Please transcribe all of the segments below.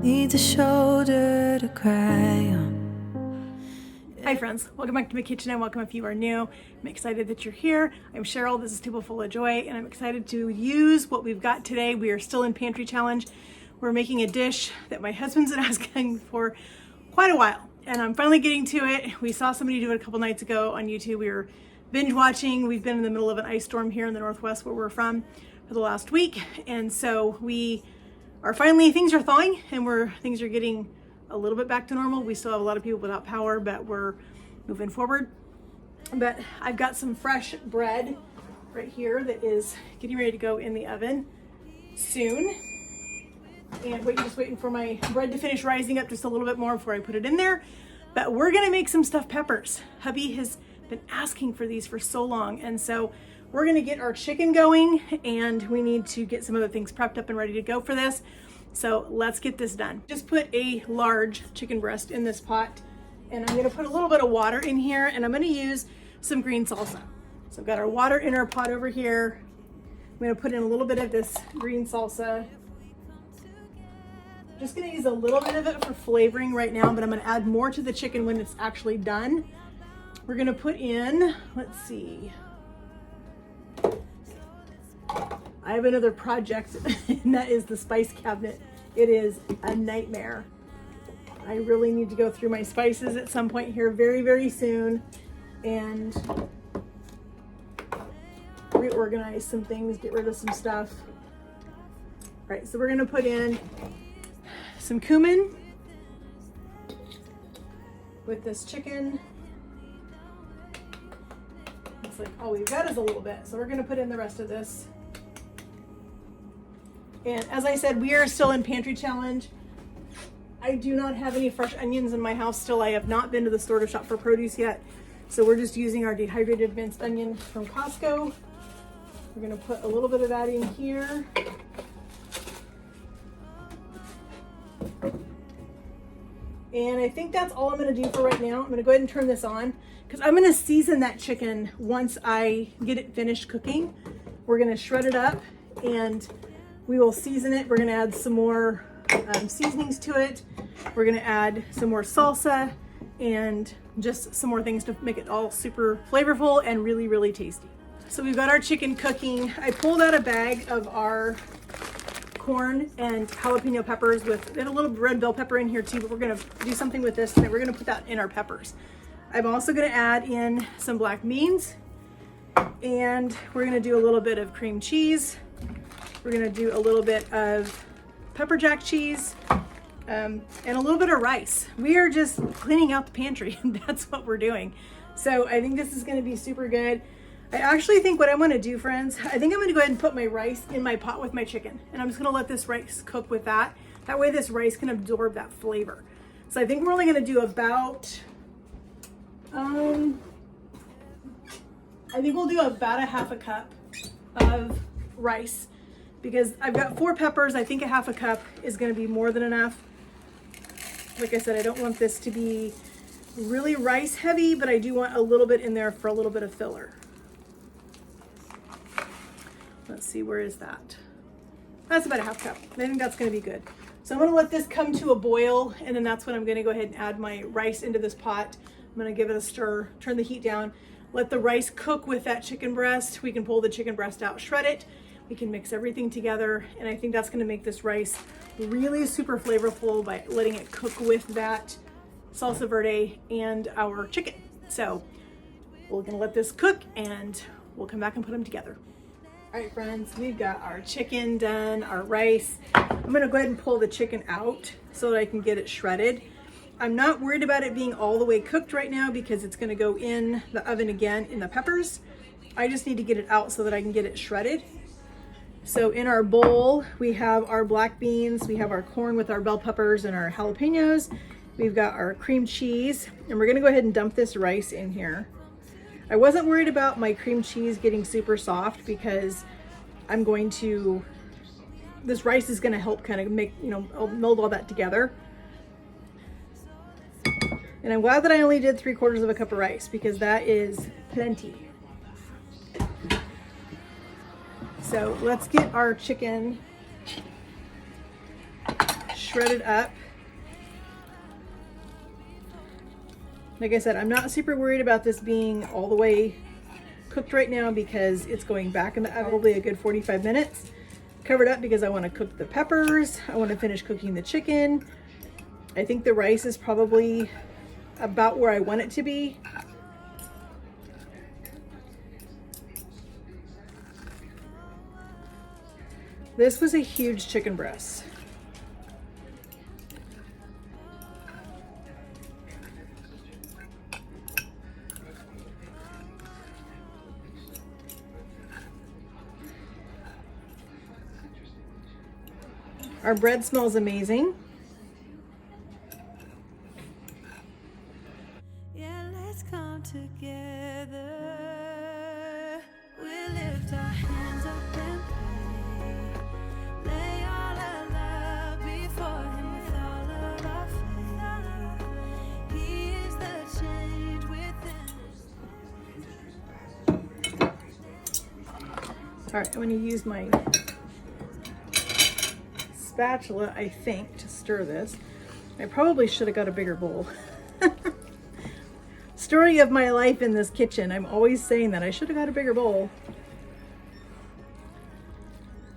Needs a shoulder to cry on. Hi friends, welcome back to my kitchen and welcome if you are new. I'm excited that you're here. I'm Cheryl, this is Table Full of Joy, and I'm excited to use what we've got today. We are still in Pantry Challenge. We're making a dish that my husband's been asking for quite a while, and I'm finally getting to it. We saw somebody do it a couple nights ago on YouTube. We were binge watching. We've been in the middle of an ice storm here in the Northwest where we're from for the last week, and so we are finally, things are thawing and things are getting a little bit back to normal. We still have a lot of people without power, but we're moving forward. But I've got some fresh bread right here that is getting ready to go in the oven soon. And just waiting for my bread to finish rising up just a little bit more before I put it in there. But we're gonna make some stuffed peppers. Hubby has been asking for these for so long. And so we're gonna get our chicken going, and we need to get some other things prepped up and ready to go for this. So let's get this done. Just put a large chicken breast in this pot, and I'm gonna put a little bit of water in here, and I'm gonna use some green salsa. So I've got our water in our pot over here. I'm gonna put in a little bit of this green salsa. Just gonna use a little bit of it for flavoring right now, but I'm gonna add more to the chicken when it's actually done. We're gonna put in, let's see. I have another project, and that is the spice cabinet. It is a nightmare. I really need to go through my spices at some point here very, very soon and reorganize some things, get rid of some stuff. All right, so we're gonna put in some cumin with this chicken. It's like all we've got is a little bit, so we're gonna put in the rest of this. And as I said, we are still in Pantry Challenge. I do not have any fresh onions in my house still. I have not been to the store to shop for produce yet. So we're just using our dehydrated minced onion from Costco. We're gonna put a little bit of that in here. And I think that's all I'm gonna do for right now. I'm gonna go ahead and turn this on because I'm gonna season that chicken once I get it finished cooking. We're gonna shred it up and we will season it. We're gonna add some more seasonings to it. We're gonna add some more salsa and just some more things to make it all super flavorful and really, really tasty. So we've got our chicken cooking. I pulled out a bag of our corn and jalapeno peppers with a little red bell pepper in here too, but we're gonna do something with this tonight. We're gonna put that in our peppers. I'm also gonna add in some black beans, and we're gonna do a little bit of cream cheese. We're gonna do a little bit of pepper jack cheese and a little bit of rice. We are just cleaning out the pantry and that's what we're doing. So I think this is gonna be super good. I actually think what I'm gonna do, friends, I think I'm gonna go ahead and put my rice in my pot with my chicken, and I'm just gonna let this rice cook with that. That way this rice can absorb that flavor. So I think we're only gonna do about, I think we'll do about a half a cup of rice, because I've got 4 peppers. I think a half a cup is gonna be more than enough. Like I said, I don't want this to be really rice heavy, but I do want a little bit in there for a little bit of filler. Let's see, where is that? That's about a half cup. I think that's gonna be good. So I'm gonna let this come to a boil, and then that's when I'm gonna go ahead and add my rice into this pot. I'm gonna give it a stir, turn the heat down, let the rice cook with that chicken breast. We can pull the chicken breast out, shred it. We can mix everything together, and I think that's gonna make this rice really super flavorful by letting it cook with that salsa verde and our chicken. So we're gonna let this cook, and we'll come back and put them together. All right, friends, we've got our chicken done, our rice. I'm gonna go ahead and pull the chicken out so that I can get it shredded. I'm not worried about it being all the way cooked right now because it's gonna go in the oven again in the peppers. I just need to get it out so that I can get it shredded. So in our bowl, we have our black beans, we have our corn with our bell peppers and our jalapenos. We've got our cream cheese, and we're gonna go ahead and dump this rice in here. I wasn't worried about my cream cheese getting super soft because this rice is gonna help kind of make, meld all that together. And I'm glad that I only did 3/4 of a cup of rice because that is plenty. So let's get our chicken shredded up. Like I said, I'm not super worried about this being all the way cooked right now because it's going back in the oven probably a good 45 minutes. Covered up because I want to cook the peppers. I want to finish cooking the chicken. I think the rice is probably about where I want it to be. This was a huge chicken breast. Our bread smells amazing. Yeah, let's come together. We lift our hands up and pray. Lay all our love before Him with all of our faith. He is the change within. All right, I'm going to use my spatula, I think, to stir this. I probably should have got a bigger bowl. Story of my life in this kitchen. I'm always saying that I should have got a bigger bowl.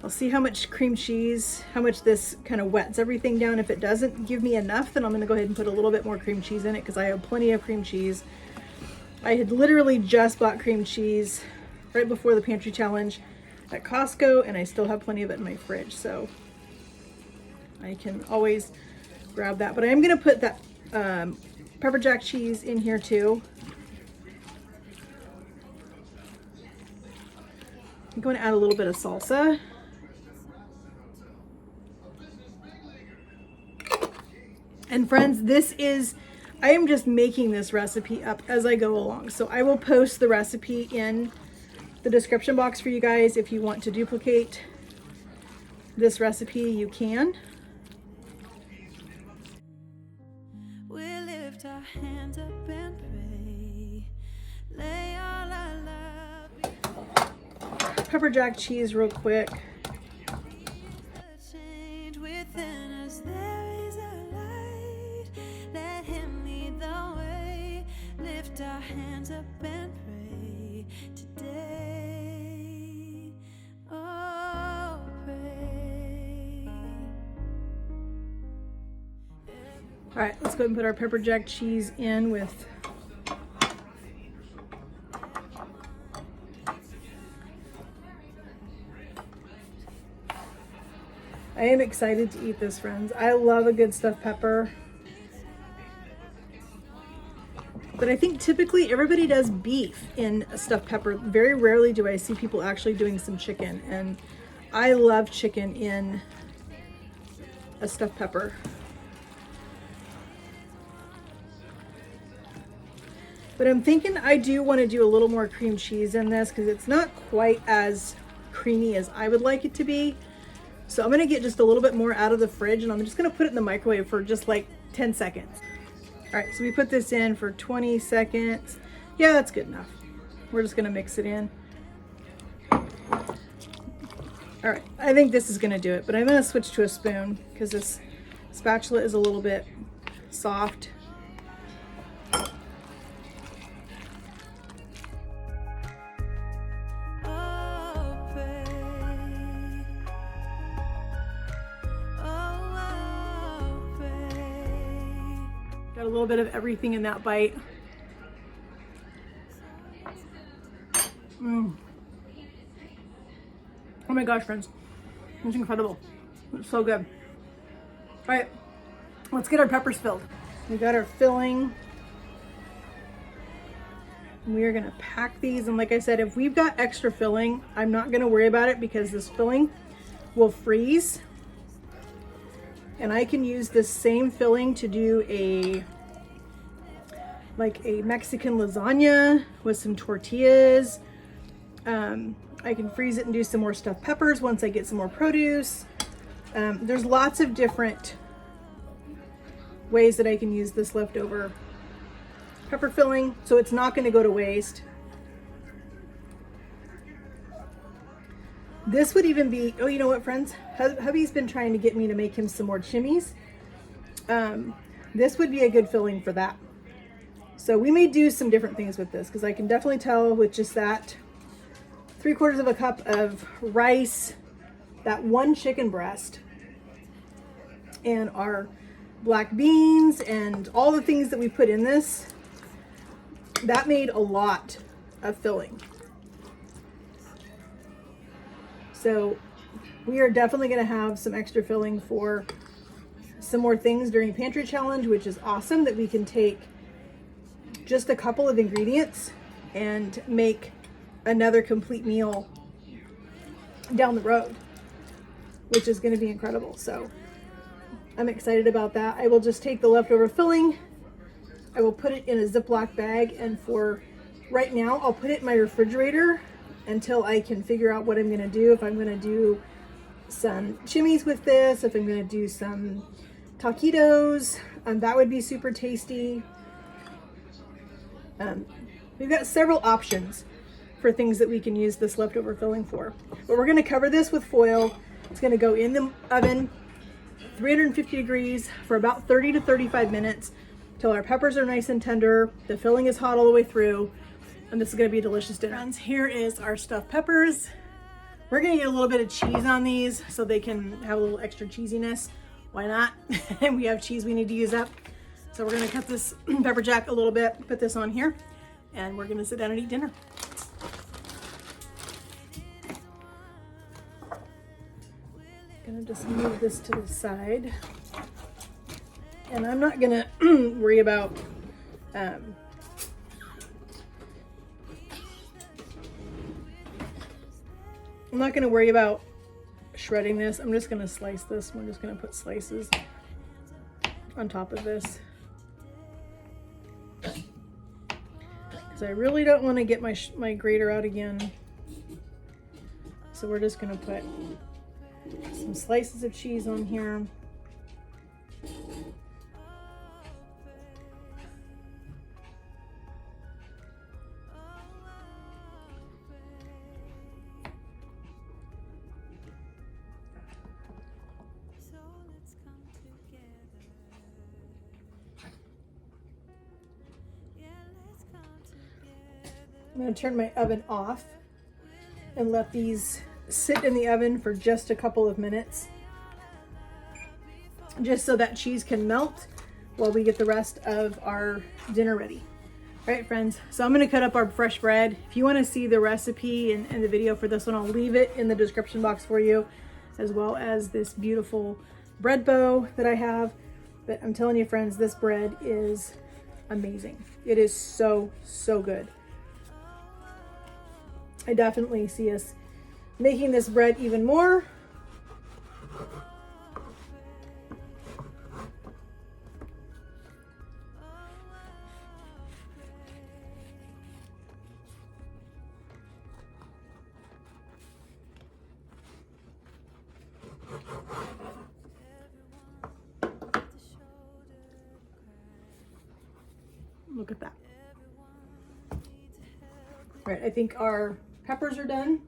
I'll see how much cream cheese, how much this kind of wets everything down. If it doesn't give me enough, then I'm going to go ahead and put a little bit more cream cheese in it because I have plenty of cream cheese. I had literally just bought cream cheese right before the pantry challenge at Costco, and I still have plenty of it in my fridge, so I can always grab that. But I am going to put that pepper jack cheese in here too. I'm going to add a little bit of salsa. And friends, I am just making this recipe up as I go along. So I will post the recipe in the description box for you guys. If you want to duplicate this recipe, you can. Our hands up and pray. Lay all our love. Pepper jack cheese real quick. Change within us, there is a light. Let Him lead the way. Lift our hands up and pray today. Oh, pray. All right, let's go ahead and put our pepper jack cheese in with I am excited to eat this, friends. I love a good stuffed pepper. But I think typically everybody does beef in a stuffed pepper. Very rarely do I see people actually doing some chicken, and I love chicken in a stuffed pepper. But I'm thinking I do want to do a little more cream cheese in this because it's not quite as creamy as I would like it to be. So I'm going to get just a little bit more out of the fridge, and I'm just going to put it in the microwave for just like 10 seconds. All right, so we put this in for 20 seconds. Yeah, that's good enough. We're just going to mix it in. All right, I think this is going to do it, but I'm going to switch to a spoon because this spatula is a little bit soft. Got a little bit of everything in that bite. Oh my gosh, friends. It's incredible. It's so good. All right, let's get our peppers filled. We got our filling. We are gonna pack these, and like I said, if we've got extra filling, I'm not gonna worry about it because this filling will freeze. And I can use this same filling to do like a Mexican lasagna with some tortillas. I can freeze it and do some more stuffed peppers once I get some more produce. There's lots of different ways that I can use this leftover pepper filling, so it's not going to go to waste. This would even be, oh, you know what, friends? Hubby's been trying to get me to make him some more chimneys. This would be a good filling for that. So we may do some different things with this, because I can definitely tell with just that 3/4 of a cup of rice, that one chicken breast, and our black beans and all the things that we put in this, that made a lot of filling. So we are definitely going to have some extra filling for some more things during Pantry Challenge, which is awesome that we can take just a couple of ingredients and make another complete meal down the road, which is going to be incredible. So I'm excited about that. I will just take the leftover filling, I will put it in a Ziploc bag, and for right now I'll put it in my refrigerator until I can figure out what I'm going to do. If I'm going to do some chimneys with this, if I'm going to do some taquitos, that would be super tasty. We've got several options for things that we can use this leftover filling for. But we're going to cover this with foil. It's going to go in the oven, 350 degrees for about 30 to 35 minutes till our peppers are nice and tender. The filling is hot all the way through. And this is going to be a delicious dinner. Friends, here is our stuffed peppers. We're going to get a little bit of cheese on these so they can have a little extra cheesiness. Why not? And we have cheese we need to use up. So we're going to cut this pepper jack a little bit, put this on here, and we're going to sit down and eat dinner. Going to just move this to the side. And I'm not going to worry about I'm not going to worry about shredding this. I'm just going to slice this. We're just going to put slices on top of this, because I really don't want to get my grater out again. So we're just going to put some slices of cheese on here. I'm going to turn my oven off and let these sit in the oven for just a couple of minutes, just so that cheese can melt while we get the rest of our dinner ready. All right, friends, so I'm going to cut up our fresh bread. If you want to see the recipe and the video for this one, I'll leave it in the description box for you, as well as this beautiful bread bow that I have. But I'm telling you, friends, this bread is amazing. It is so, so good. I definitely see us making this bread even more. Look at that. All right, I think our peppers are done.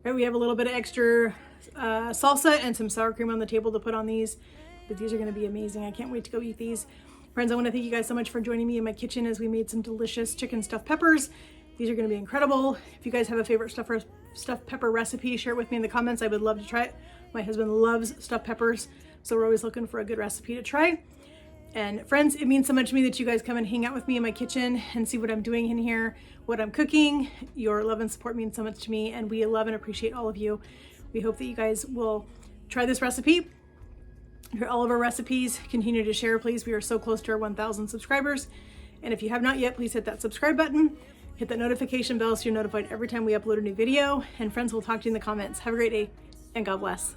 Right, we have a little bit of extra salsa and some sour cream on the table to put on these. But these are going to be amazing. I can't wait to go eat these. Friends, I want to thank you guys so much for joining me in my kitchen as we made some delicious chicken stuffed peppers. These are going to be incredible. If you guys have a favorite stuffed pepper recipe, share it with me in the comments. I would love to try it. My husband loves stuffed peppers, so we're always looking for a good recipe to try. And friends, it means so much to me that you guys come and hang out with me in my kitchen and see what I'm doing in here, what I'm cooking. Your love and support means so much to me, and we love and appreciate all of you. We hope that you guys will try this recipe. For all of our recipes, continue to share, please. We are so close to our 1,000 subscribers. And if you have not yet, please hit that subscribe button, hit that notification bell so you're notified every time we upload a new video. And friends, we'll talk to you in the comments. Have a great day, and God bless.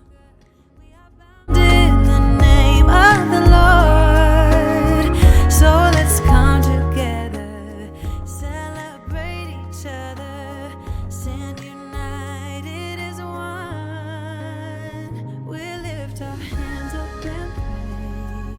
In the name of the Lord, so let's come together. stand united as one. We'll lift our hands